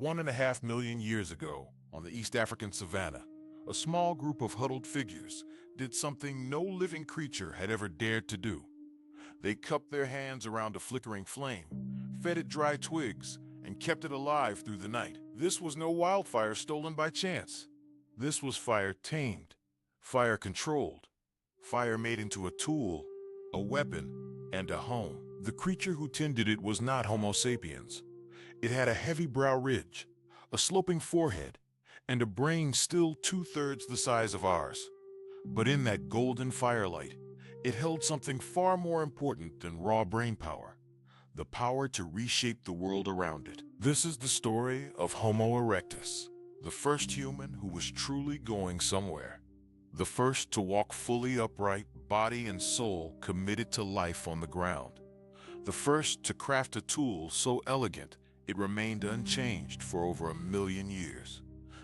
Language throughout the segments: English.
1.5 million years ago, on the East African Savannah, a small group of huddled figures did something no living creature had ever dared to do. They cupped their hands around a flickering flame, fed it dry twigs, and kept it alive through the night. This was no wildfire stolen by chance. This was fire tamed, fire controlled, fire made into a tool, a weapon, and a home. The creature who tended it was not Homo sapiens. It had a heavy brow ridge, a sloping forehead, and a brain still 2/3 the size of ours. But in that golden firelight, it held something far more important than raw brain power, the power to reshape the world around it. This is the story of Homo Erectus, the first human who was truly going somewhere. The first to walk fully upright, body and soul committed to life on the ground. The first to craft a tool so elegant it remained unchanged for over 1,000,000 years.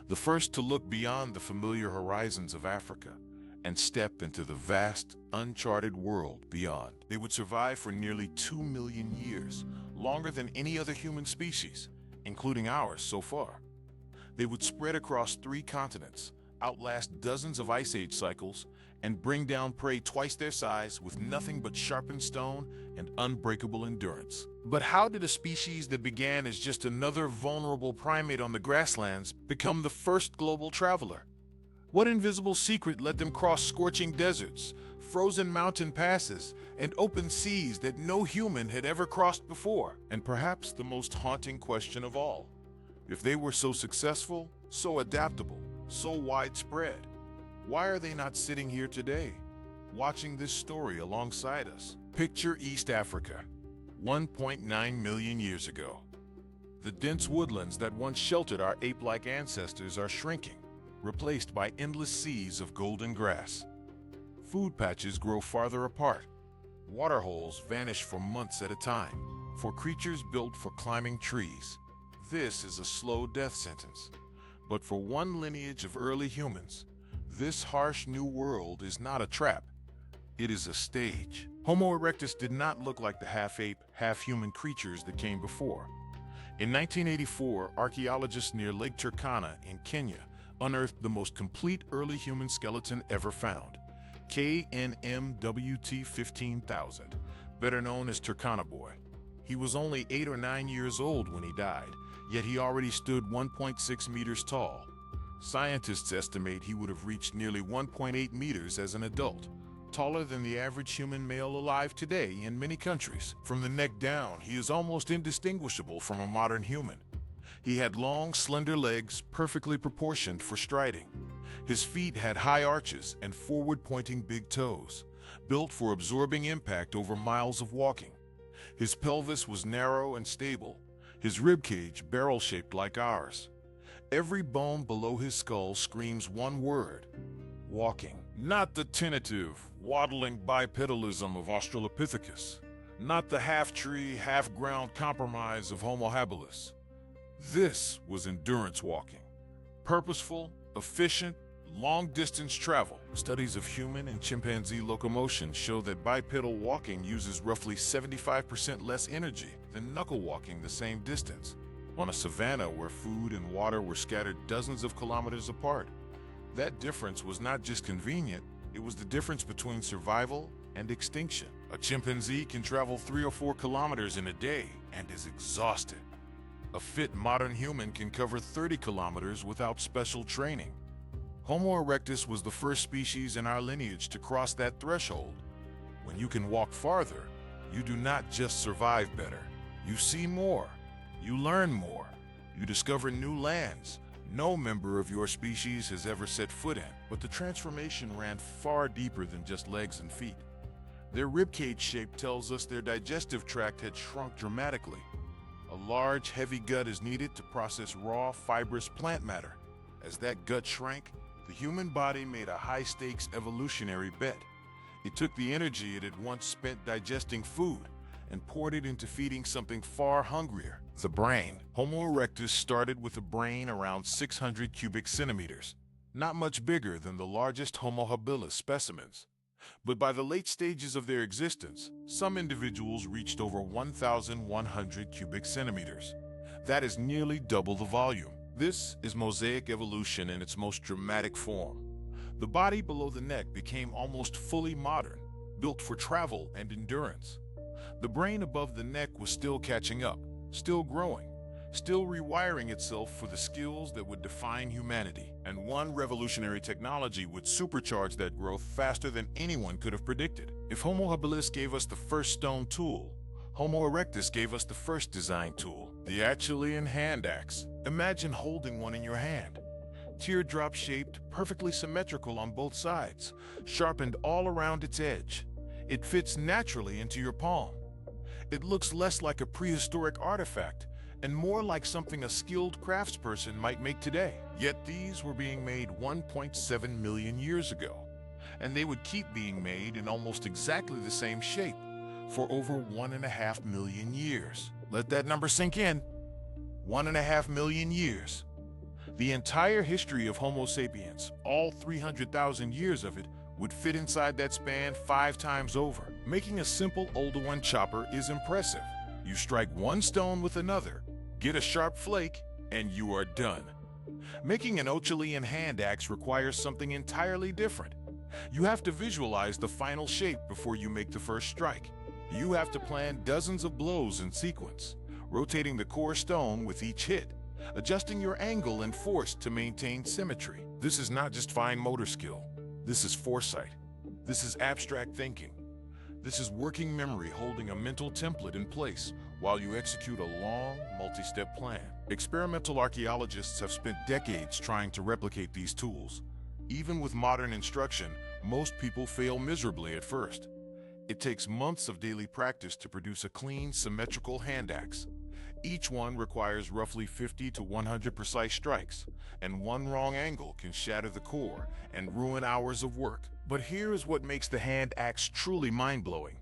The first to look beyond the familiar horizons of Africa and step into the vast, uncharted world beyond. They would survive for nearly 2 million years, longer than any other human species, including ours so far. They would spread across 3 continents, outlast dozens of ice age cycles, and bring down prey twice their size with nothing but sharpened stone and unbreakable endurance. But how did a species that began as just another vulnerable primate on the grasslands become the first global traveler? What invisible secret let them cross scorching deserts, frozen mountain passes, and open seas that no human had ever crossed before? And perhaps the most haunting question of all, if they were so successful, so adaptable, so widespread, why are they not sitting here today, watching this story alongside us? Picture East Africa, 1.9 million years ago. The dense woodlands that once sheltered our ape-like ancestors are shrinking, replaced by endless seas of golden grass. Food patches grow farther apart. Water holes vanish for months at a time. For creatures built for climbing trees, this is a slow death sentence. But for one lineage of early humans, this harsh new world is not a trap. It is a stage. Homo erectus did not look like the half-ape, half-human creatures that came before. In 1984, archaeologists near Lake Turkana in Kenya unearthed the most complete early human skeleton ever found, KNM-WT 15,000, better known as Turkana Boy. He was only 8 or 9 years old when he died, yet he already stood 1.6 meters tall. Scientists estimate he would have reached nearly 1.8 meters as an adult, taller than the average human male alive today in many countries. From the neck down, he is almost indistinguishable from a modern human. He had long, slender legs, perfectly proportioned for striding. His feet had high arches and forward-pointing big toes, built for absorbing impact over miles of walking. His pelvis was narrow and stable, his ribcage barrel-shaped like ours. Every bone below his skull screams one word: walking. Not the tentative, waddling bipedalism of Australopithecus, not the half-tree, half-ground compromise of Homo habilis. This was endurance walking. Purposeful, efficient, long-distance travel. Studies of human and chimpanzee locomotion show that bipedal walking uses roughly 75% less energy than knuckle walking the same distance, on a savanna where food and water were scattered dozens of kilometers apart. That difference was not just convenient, it was the difference between survival and extinction. A chimpanzee can travel 3 or 4 kilometers in a day and is exhausted. A fit modern human can cover 30 kilometers without special training. Homo erectus was the first species in our lineage to cross that threshold. When you can walk farther, you do not just survive better. You see more. You learn more. You discover new lands no member of your species has ever set foot in. But the transformation ran far deeper than just legs and feet. Their ribcage shape tells us their digestive tract had shrunk dramatically. A large, heavy gut is needed to process raw, fibrous plant matter. As that gut shrank, the human body made a high-stakes evolutionary bet. It took the energy it had once spent digesting food and poured it into feeding something far hungrier, the brain. Homo erectus started with a brain around 600 cubic centimeters, not much bigger than the largest Homo habilis specimens. But by the late stages of their existence, some individuals reached over 1,100 cubic centimeters. That is nearly double the volume. This is mosaic evolution in its most dramatic form. The body below the neck became almost fully modern, built for travel and endurance. The brain above the neck was still catching up, still growing, still rewiring itself for the skills that would define humanity. And one revolutionary technology would supercharge that growth faster than anyone could have predicted. If Homo habilis gave us the first stone tool, Homo erectus gave us the first design tool, the Acheulean Handaxe. Imagine holding one in your hand. Teardrop-shaped, perfectly symmetrical on both sides, sharpened all around its edge. It fits naturally into your palm. It looks less like a prehistoric artifact and more like something a skilled craftsperson might make today. Yet these were being made 1.7 million years ago, and they would keep being made in almost exactly the same shape for over 1.5 million years. Let that number sink in. 1.5 million years. The entire history of Homo sapiens, all 300,000 years of it, would fit inside that span 5 times over. Making a simple Olorgesailie chopper is impressive. You strike one stone with another, get a sharp flake, and you are done. Making an Acheulean Handaxe requires something entirely different. You have to visualize the final shape before you make the first strike. You have to plan dozens of blows in sequence, rotating the core stone with each hit, adjusting your angle and force to maintain symmetry. This is not just fine motor skill. This is foresight. This is abstract thinking. This is working memory holding a mental template in place while you execute a long, multi-step plan. Experimental archaeologists have spent decades trying to replicate these tools. Even with modern instruction, most people fail miserably at first. It takes months of daily practice to produce a clean, symmetrical handaxe. Each one requires roughly 50 to 100 precise strikes, and one wrong angle can shatter the core and ruin hours of work. But here is what makes the handaxe truly mind-blowing.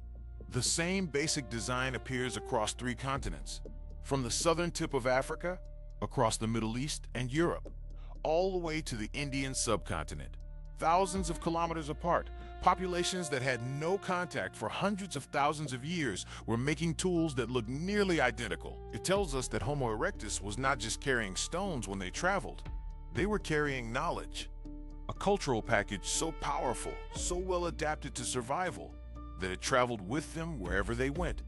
The same basic design appears across 3 continents, from the southern tip of Africa, across the Middle East and Europe, all the way to the Indian subcontinent. Thousands of kilometers apart, populations that had no contact for hundreds of thousands of years were making tools that look nearly identical. It tells us that Homo erectus was not just carrying stones when they traveled. They were carrying knowledge. A cultural package so powerful, so well adapted to survival, that it traveled with them wherever they went,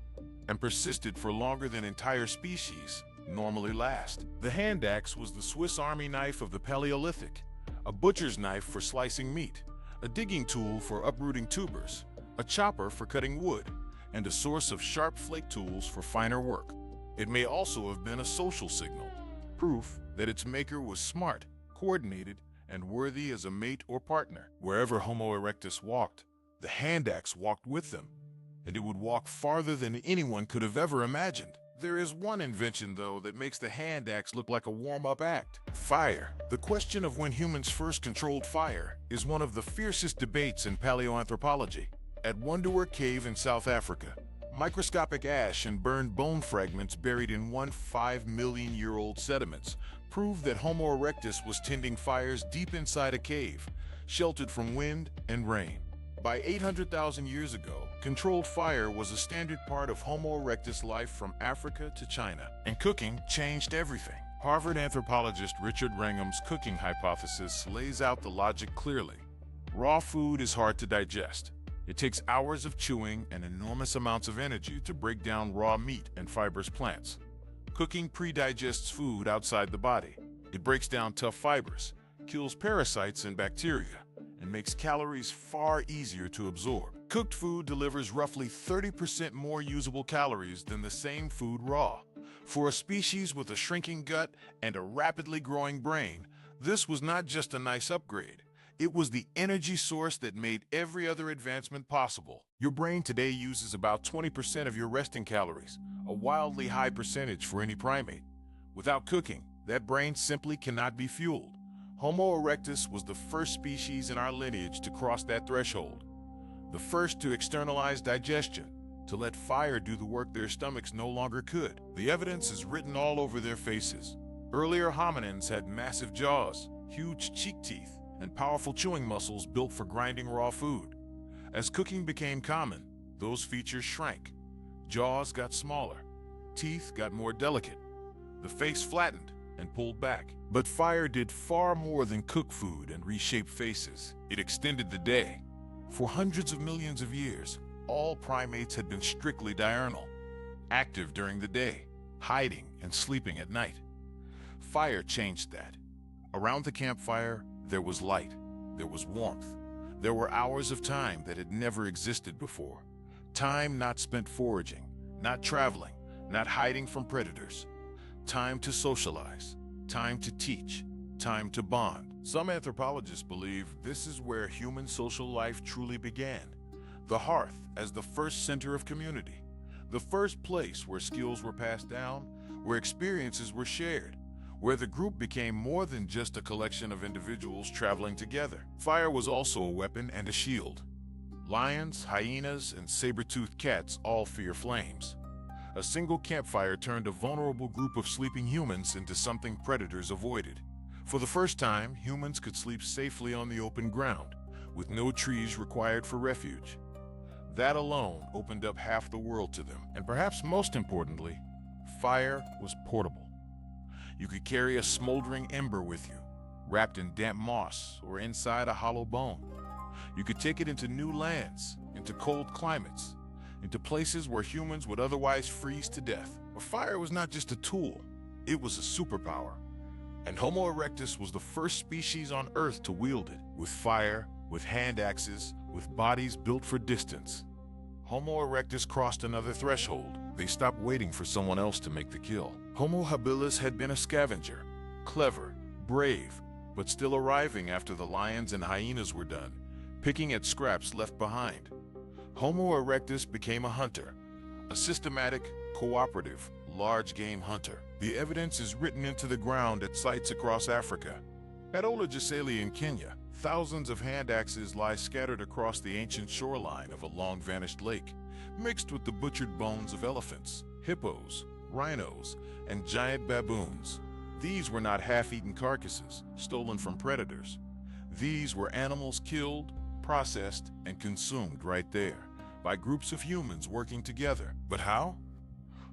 and persisted for longer than entire species normally last. The handaxe was the Swiss Army knife of the Paleolithic, a butcher's knife for slicing meat, a digging tool for uprooting tubers, a chopper for cutting wood, and a source of sharp flake tools for finer work. It may also have been a social signal, proof that its maker was smart, coordinated, and worthy as a mate or partner. Wherever Homo erectus walked, the handaxe walked with them, and it would walk farther than anyone could have ever imagined. There is one invention, though, that makes the handaxe look like a warm-up act: fire. The question of when humans first controlled fire is one of the fiercest debates in paleoanthropology. At Wonderwerk Cave in South Africa, microscopic ash and burned bone fragments buried in 5 million-year-old sediments prove that Homo erectus was tending fires deep inside a cave, sheltered from wind and rain. By 800,000 years ago, controlled fire was a standard part of Homo erectus life from Africa to China, and cooking changed everything. Harvard anthropologist Richard Wrangham's cooking hypothesis lays out the logic clearly. Raw food is hard to digest. It takes hours of chewing and enormous amounts of energy to break down raw meat and fibrous plants. Cooking pre-digests food outside the body. It breaks down tough fibers, kills parasites and bacteria, and makes calories far easier to absorb. Cooked food delivers roughly 30% more usable calories than the same food raw. For a species with a shrinking gut and a rapidly growing brain, this was not just a nice upgrade. It was the energy source that made every other advancement possible. Your brain today uses about 20% of your resting calories, a wildly high percentage for any primate. Without cooking, that brain simply cannot be fueled. Homo erectus was the first species in our lineage to cross that threshold, the first to externalize digestion, to let fire do the work their stomachs no longer could. The evidence is written all over their faces. Earlier hominins had massive jaws, huge cheek teeth, and powerful chewing muscles built for grinding raw food. As cooking became common, those features shrank. Jaws got smaller, teeth got more delicate. the face flattened and pulled back. But fire did far more than cook food and reshape faces. It extended the day. For hundreds of millions of years, all primates had been strictly diurnal, active during the day, hiding and sleeping at night. Fire changed that. Around the campfire, there was light, there was warmth. There were hours of time that had never existed before. Time not spent foraging, not traveling, not hiding from predators. Time to socialize, time to teach, time to bond. Some anthropologists believe this is where human social life truly began. The hearth as the first center of community, the first place where skills were passed down, where experiences were shared, where the group became more than just a collection of individuals traveling together. Fire was also a weapon and a shield. Lions, hyenas, and saber-toothed cats all fear flames. A single campfire turned a vulnerable group of sleeping humans into something predators avoided. For the first time, humans could sleep safely on the open ground, with no trees required for refuge. That alone opened up half the world to them. And perhaps most importantly, fire was portable. You could carry a smoldering ember with you, wrapped in damp moss or inside a hollow bone. You could take it into new lands, into cold climates, into places where humans would otherwise freeze to death. But fire was not just a tool, it was a superpower. And Homo erectus was the first species on Earth to wield it, with fire, with hand axes, with bodies built for distance. Homo erectus crossed another threshold. They stopped waiting for someone else to make the kill. Homo habilis had been a scavenger, clever, brave, but still arriving after the lions and hyenas were done, picking at scraps left behind. Homo erectus became a hunter, a systematic, cooperative, large-game hunter. The evidence is written into the ground at sites across Africa. At Olorgesailie in Kenya, thousands of hand axes lie scattered across the ancient shoreline of a long-vanished lake, mixed with the butchered bones of elephants, hippos, rhinos, and giant baboons. These were not half-eaten carcasses stolen from predators. These were animals killed, processed, and consumed right there by groups of humans working together. But how?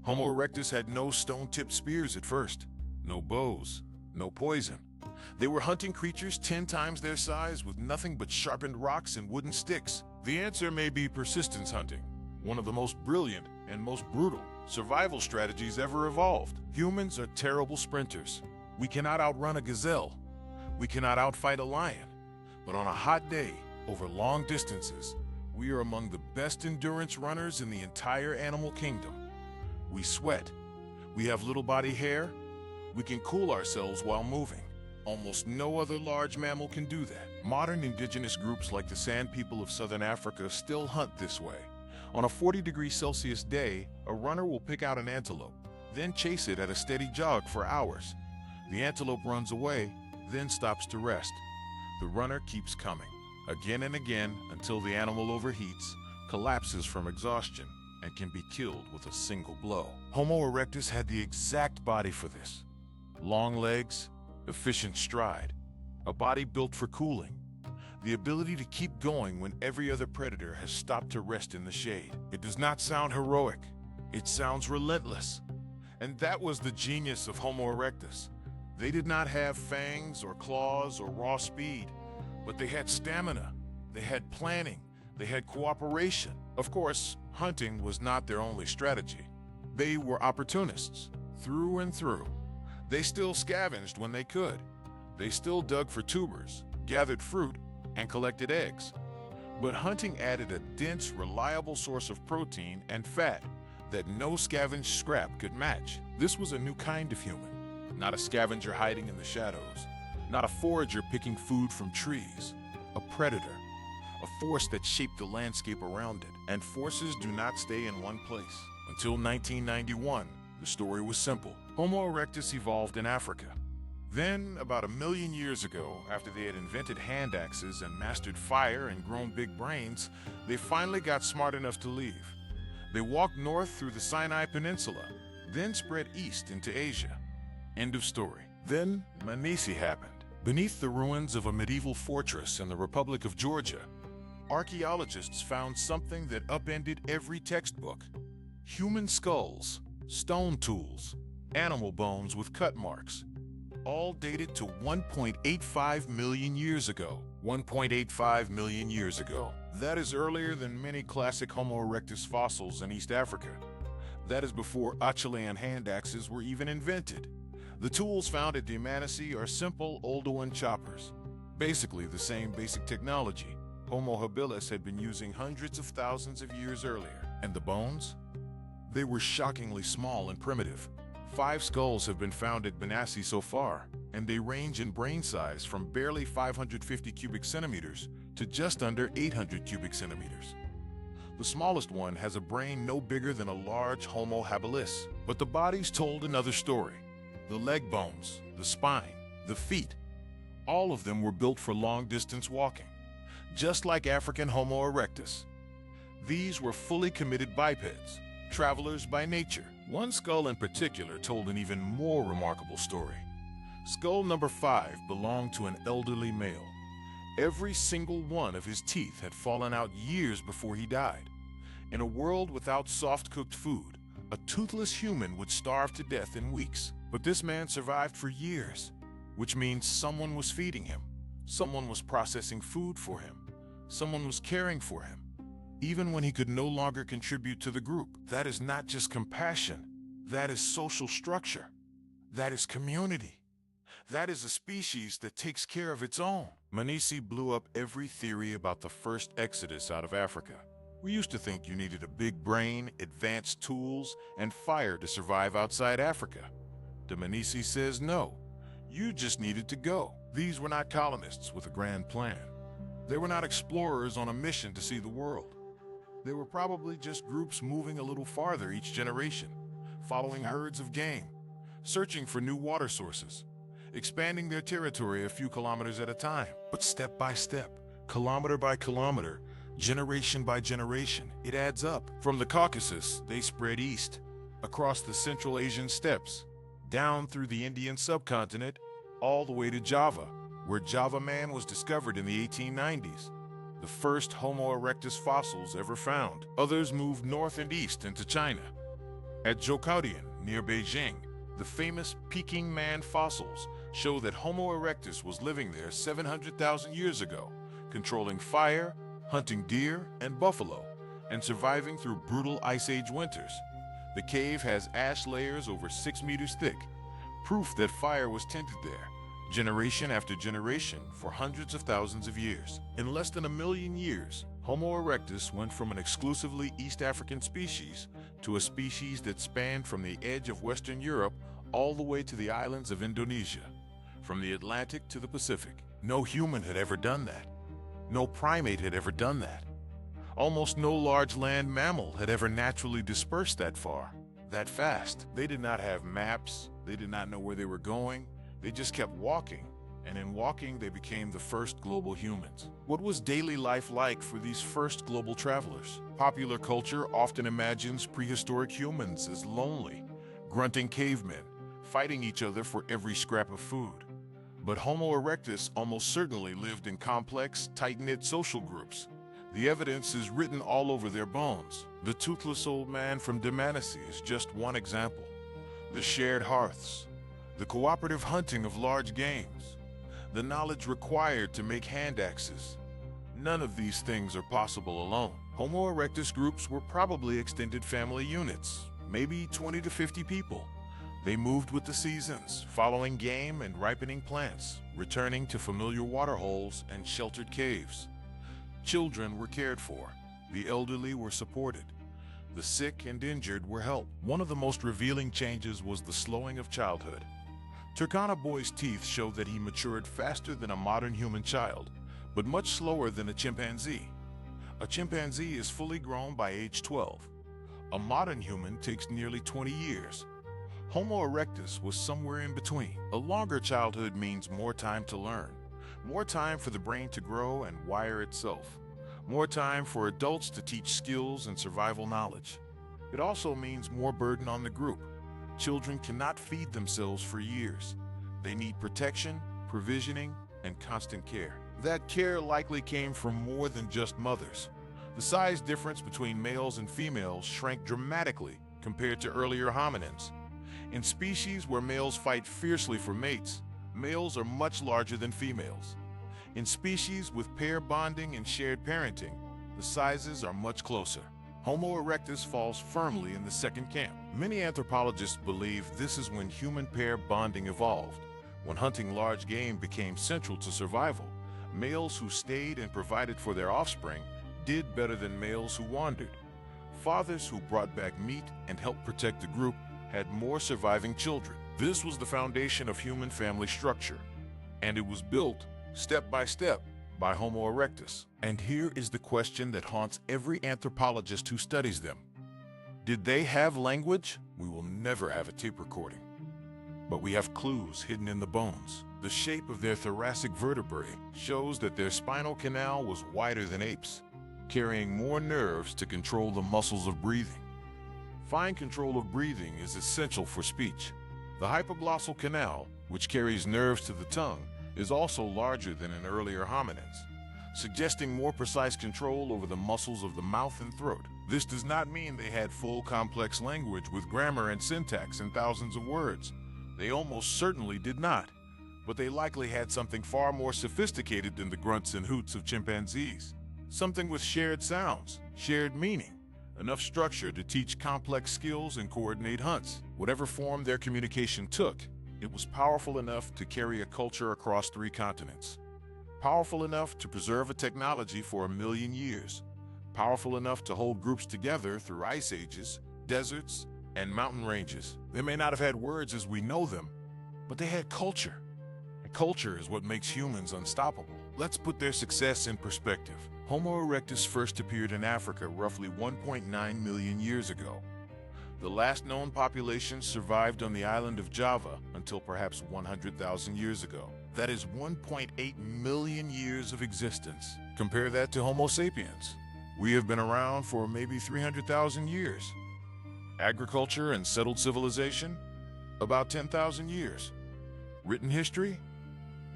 Homo erectus had no stone-tipped spears at first, no bows, no poison. They were hunting creatures 10 times their size with nothing but sharpened rocks and wooden sticks. The answer may be persistence hunting, one of the most brilliant and most brutal survival strategies ever evolved. Humans are terrible sprinters. We cannot outrun a gazelle. We cannot outfight a lion. But on a hot day, over long distances, we are among the best endurance runners in the entire animal kingdom. We sweat. We have little body hair. We can cool ourselves while moving. Almost no other large mammal can do that. Modern indigenous groups like the Sand People of Southern Africa still hunt this way. On a 40°C day, a runner will pick out an antelope, then chase it at a steady jog for hours. The antelope runs away, then stops to rest. The runner keeps coming, again and again, until the animal overheats, collapses from exhaustion, and can be killed with a single blow. Homo erectus had the exact body for this. Long legs, efficient stride, a body built for cooling, the ability to keep going when every other predator has stopped to rest in the shade. It does not sound heroic, it sounds relentless. And that was the genius of Homo erectus. They did not have fangs or claws or raw speed, but they had stamina, they had planning, they had cooperation. Of course, hunting was not their only strategy. They were opportunists, through and through. They still scavenged when they could. They still dug for tubers, gathered fruit, and collected eggs. But hunting added a dense, reliable source of protein and fat that no scavenged scrap could match. This was a new kind of human, not a scavenger hiding in the shadows, not a forager picking food from trees, a predator, a force that shaped the landscape around it. And forces do not stay in one place. Until 1991, the story was simple. Homo erectus evolved in Africa. Then, about 1 million years ago, after they had invented hand axes and mastered fire and grown big brains, they finally got smart enough to leave. They walked north through the Sinai Peninsula, then spread east into Asia. End of story. Then, Dmanisi happened. Beneath the ruins of a medieval fortress in the Republic of Georgia, archaeologists found something that upended every textbook. Human skulls, stone tools, animal bones with cut marks, all dated to 1.85 million years ago. 1.85 million years ago. That is earlier than many classic Homo erectus fossils in East Africa. That is before Acheulean Handaxes were even invented. The tools found at Dmanisi are simple Olorgesailie choppers. Basically the same basic technology Homo habilis had been using hundreds of thousands of years earlier. And the bones? They were shockingly small and primitive. 5 skulls have been found at Dmanisi so far, and they range in brain size from barely 550 cubic centimeters to just under 800 cubic centimeters. The smallest one has a brain no bigger than a large Homo habilis, but the bodies told another story. The leg bones, the spine, the feet, all of them were built for long-distance walking, just like African Homo erectus. These were fully committed bipeds, travelers by nature. One skull in particular told an even more remarkable story. Skull number 5 belonged to an elderly male. Every single one of his teeth had fallen out years before he died. In a world without soft-cooked food, a toothless human would starve to death in weeks. But this man survived for years, which means someone was feeding him, someone was processing food for him, someone was caring for him, even when he could no longer contribute to the group. That is not just compassion, that is social structure, that is community. That is a species that takes care of its own. Dmanisi blew up every theory about the first exodus out of Africa. We used to think you needed a big brain, advanced tools, and fire to survive outside Africa. Dmanisi says no, you just needed to go. These were not colonists with a grand plan. They were not explorers on a mission to see the world. They were probably just groups moving a little farther each generation, following herds of game, searching for new water sources, expanding their territory a few kilometers at a time. But step by step, kilometer by kilometer, generation by generation, it adds up. From the Caucasus, they spread east, across the Central Asian steppes, down through the Indian subcontinent, all the way to Java, where Java man was discovered in the 1890s. The first Homo erectus fossils ever found. Others moved north and east into China. At Zhoukoudian, near Beijing, the famous Peking man fossils show that Homo erectus was living there 700,000 years ago, controlling fire, hunting deer and buffalo, and surviving through brutal Ice Age winters. The cave has ash layers over 6 meters thick, proof that fire was tended there, generation after generation for hundreds of thousands of years. In less than 1 million years, Homo erectus went from an exclusively East African species to a species that spanned from the edge of Western Europe all the way to the islands of Indonesia, from the Atlantic to the Pacific. No human had ever done that. No primate had ever done that. Almost no large land mammal had ever naturally dispersed that far, that fast. They did not have maps, they did not know where they were going, they just kept walking, and in walking they became the first global humans. What was daily life like for these first global travelers? Popular culture often imagines prehistoric humans as lonely, grunting cavemen, fighting each other for every scrap of food. But Homo erectus almost certainly lived in complex, tight-knit social groups. The evidence is written all over their bones. The toothless old man from Dmanisi is just one example. The shared hearths, the cooperative hunting of large games, the knowledge required to make handaxes. None of these things are possible alone. Homo erectus groups were probably extended family units, maybe 20 to 50 people. They moved with the seasons, following game and ripening plants, returning to familiar waterholes and sheltered caves. Children were cared for, the elderly were supported, the sick and injured were helped. One of the most revealing changes was the slowing of childhood. Turkana Boy's teeth showed that he matured faster than a modern human child, but much slower than a chimpanzee. A chimpanzee is fully grown by age 12. A modern human takes nearly 20 years. Homo erectus was somewhere in between. A longer childhood means more time to learn, more time for the brain to grow and wire itself, more time for adults to teach skills and survival knowledge. It also means more burden on the group. Children cannot feed themselves for years. They need protection, provisioning, and constant care. That care likely came from more than just mothers. The size difference between males and females shrank dramatically compared to earlier hominins. In species where males fight fiercely for mates, males are much larger than females. In species with pair bonding and shared parenting, the sizes are much closer. Homo erectus falls firmly in the second camp. Many anthropologists believe this is when human pair bonding evolved, when hunting large game became central to survival. Males who stayed and provided for their offspring did better than males who wandered. Fathers who brought back meat and helped protect the group had more surviving children. This was the foundation of human family structure, and it was built step by step by Homo erectus. And here is the question that haunts every anthropologist who studies them. Did they have language? We will never have a tape recording. But we have clues hidden in the bones. The shape of their thoracic vertebrae shows that their spinal canal was wider than apes, carrying more nerves to control the muscles of breathing. Fine control of breathing is essential for speech. The hypoglossal canal, which carries nerves to the tongue, is also larger than in earlier hominins, suggesting more precise control over the muscles of the mouth and throat. This does not mean they had full complex language with grammar and syntax and thousands of words. They almost certainly did not, but they likely had something far more sophisticated than the grunts and hoots of chimpanzees. Something with shared sounds, shared meaning, enough structure to teach complex skills and coordinate hunts. Whatever form their communication took, it was powerful enough to carry a culture across 3 continents. Powerful enough to preserve a technology for 1,000,000 years. Powerful enough to hold groups together through ice ages, deserts, and mountain ranges. They may not have had words as we know them, but they had culture. And culture is what makes humans unstoppable. Let's put their success in perspective. Homo erectus first appeared in Africa roughly 1.9 million years ago. The last known population survived on the island of Java until perhaps 100,000 years ago. That is 1.8 million years of existence. Compare that to Homo sapiens. We have been around for maybe 300,000 years. Agriculture and settled civilization? About 10,000 years. Written history?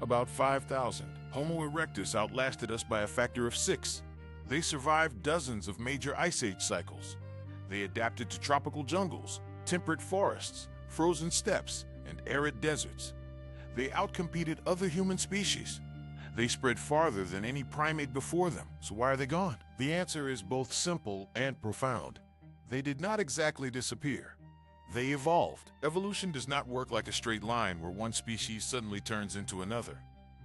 About 5,000. Homo erectus outlasted us by a factor of 6. They survived dozens of major ice age cycles. They adapted to tropical jungles, temperate forests, frozen steppes, and arid deserts. They outcompeted other human species. They spread farther than any primate before them. So why are they gone? The answer is both simple and profound. They did not exactly disappear. They evolved. Evolution does not work like a straight line where one species suddenly turns into another.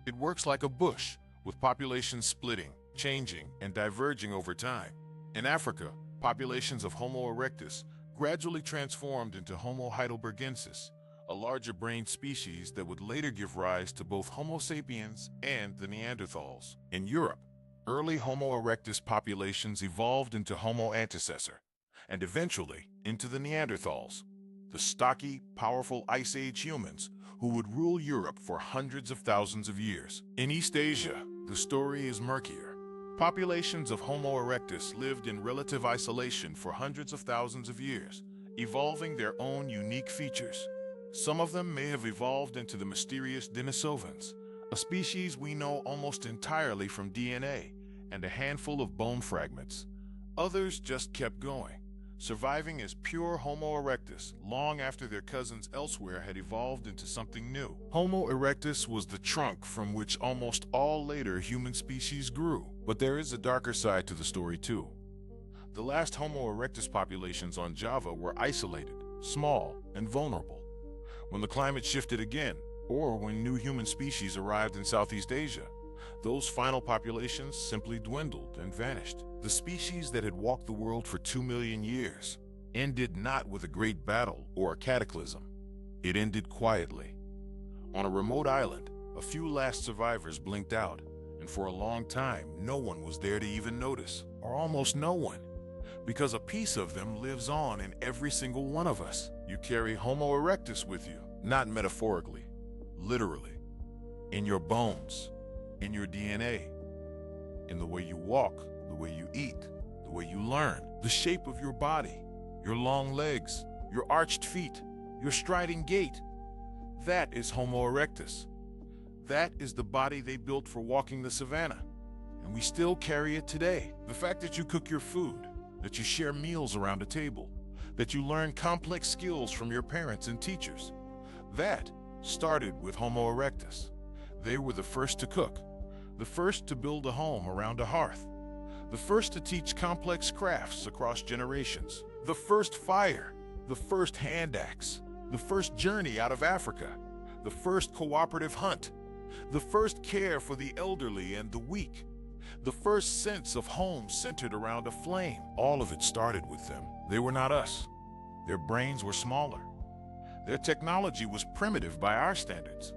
It works like a bush, with populations splitting, changing, and diverging over time. In Africa, populations of Homo erectus gradually transformed into Homo heidelbergensis, a larger-brained species that would later give rise to both Homo sapiens and the Neanderthals. In Europe, early Homo erectus populations evolved into Homo antecessor, and eventually into the Neanderthals, the stocky, powerful Ice Age humans who would rule Europe for hundreds of thousands of years. In East Asia, the story is murkier. Populations of Homo erectus lived in relative isolation for hundreds of thousands of years, evolving their own unique features. Some of them may have evolved into the mysterious Denisovans, a species we know almost entirely from DNA and a handful of bone fragments. Others just kept going, surviving as pure Homo erectus long after their cousins elsewhere had evolved into something new. Homo erectus was the trunk from which almost all later human species grew. But there is a darker side to the story too. The last Homo erectus populations on Java were isolated, small, and vulnerable. When the climate shifted again, or when new human species arrived in Southeast Asia, those final populations simply dwindled and vanished. The species that had walked the world for 2 million years ended not with a great battle or a cataclysm. It ended quietly. On a remote island, a few last survivors blinked out, and for a long time, no one was there to even notice, or almost no one, because a piece of them lives on in every single one of us. You carry Homo erectus with you, not metaphorically, literally, in your bones, in your DNA, in the way you walk, the way you eat, the way you learn, the shape of your body, your long legs, your arched feet, your striding gait. That is Homo erectus. That is the body they built for walking the savannah, and we still carry it today. The fact that you cook your food, that you share meals around a table, that you learn complex skills from your parents and teachers. That started with Homo erectus. They were the first to cook, the first to build a home around a hearth, the first to teach complex crafts across generations, the first fire, the first hand axe, the first journey out of Africa, the first cooperative hunt, the first care for the elderly and the weak, the first sense of home centered around a flame. All of it started with them. They were not us. Their brains were smaller. Their technology was primitive by our standards.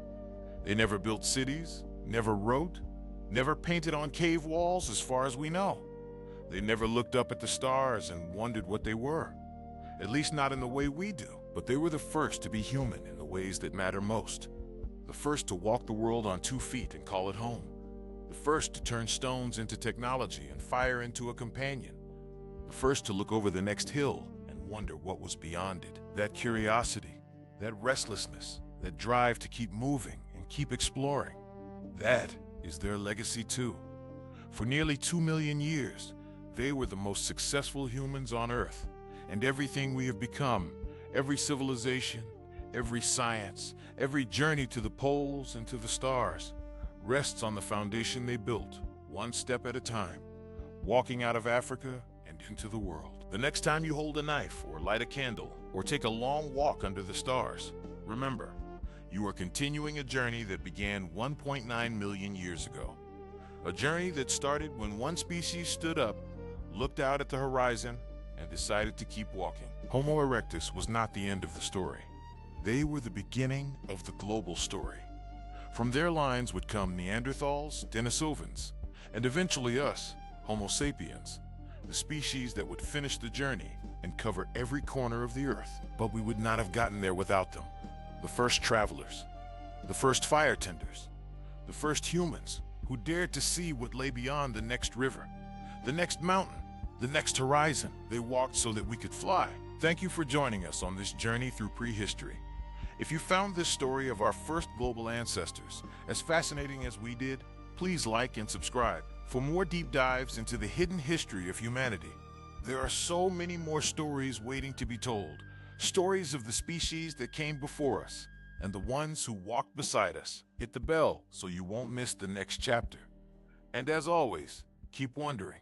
They never built cities, never wrote, never painted on cave walls as far as we know. They never looked up at the stars and wondered what they were, at least not in the way we do. But they were the first to be human in the ways that matter most. The first to walk the world on 2 feet and call it home. The first to turn stones into technology and fire into a companion. The first to look over the next hill and wonder what was beyond it. That curiosity, that restlessness, that drive to keep moving and keep exploring. That is their legacy too. For nearly 2 million years, they were the most successful humans on Earth. And everything we have become, every civilization, every science, every journey to the poles and to the stars, rests on the foundation they built, one step at a time, walking out of Africa and into the world. The next time you hold a knife or light a candle or take a long walk under the stars, remember, you are continuing a journey that began 1.9 million years ago. A journey that started when one species stood up, looked out at the horizon, and decided to keep walking. Homo erectus was not the end of the story. They were the beginning of the global story. From their lines would come Neanderthals, Denisovans, and eventually us, Homo sapiens, the species that would finish the journey and cover every corner of the Earth. But we would not have gotten there without them. The first travelers, the first fire tenders, the first humans who dared to see what lay beyond the next river, the next mountain, the next horizon. They walked so that we could fly. Thank you for joining us on this journey through prehistory. If you found this story of our first global ancestors as fascinating as we did, please like and subscribe for more deep dives into the hidden history of humanity. There are so many more stories waiting to be told, stories of the species that came before us and the ones who walked beside us. Hit the bell so you won't miss the next chapter. And as always, keep wondering.